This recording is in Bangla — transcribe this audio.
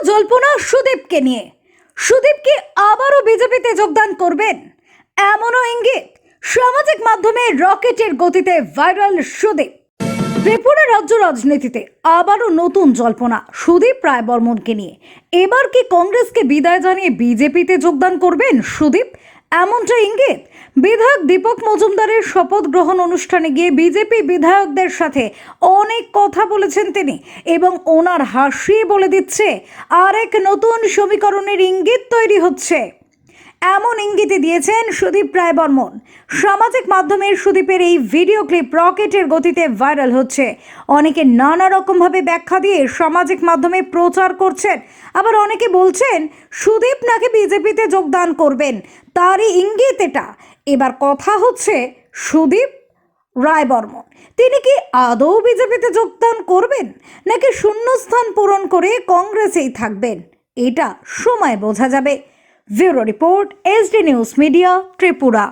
জল্পনা সুদীপকে নিয়ে। সুদীপ কি আবারও বিজেপিতে যোগদান করবেন এমনও ইঙ্গিত। সামাজিক মাধ্যমে রকেটের গতিতে ভাইরাল সুদীপ। ত্রিপুরা রাজ্য রাজনীতিতে আবারও নতুন জল্পনা সুদীপ রায় বর্মনকে নিয়ে। এবার কি কংগ্রেসকে বিদায় জানিয়ে বিজেপিতে যোগদান করবেন সুদীপ, এমনটা ইঙ্গিত। বিধায়ক দীপক মজুমদারের শপথ গ্রহণ অনুষ্ঠানে গিয়ে বিজেপি বিধায়কদের সাথে অনেক কথা বলেছেন তিনি, এবং ওনার হাসি বলে দিচ্ছে আরেক নতুন সমীকরণের ইঙ্গিত তৈরি হচ্ছে। এমন ইঙ্গিতে দিয়েছেন সুদীপ রায় বর্মন। সামাজিক মাধ্যমে সুদীপের এই ভিডিও ক্লিপ রকেটের গতিতে ভাইরাল হচ্ছে। অনেকে নানা রকমভাবে ব্যাখ্যা দিয়ে সামাজিক মাধ্যমে প্রচার করছেন, আবার অনেকে বলছেন সুদীপ নাকি বিজেপিতে যোগদান করবেন, তারই ইঙ্গিত এটা। এবার কথা হচ্ছে সুদীপ রায় বর্মন তিনি কি আদৌ বিজেপিতে যোগদান করবেন নাকি শূন্যস্থান পূরণ করে কংগ্রেসেই থাকবেন, এটা সময় বোঝা যাবে। Bureau report, SD news media, Tripura.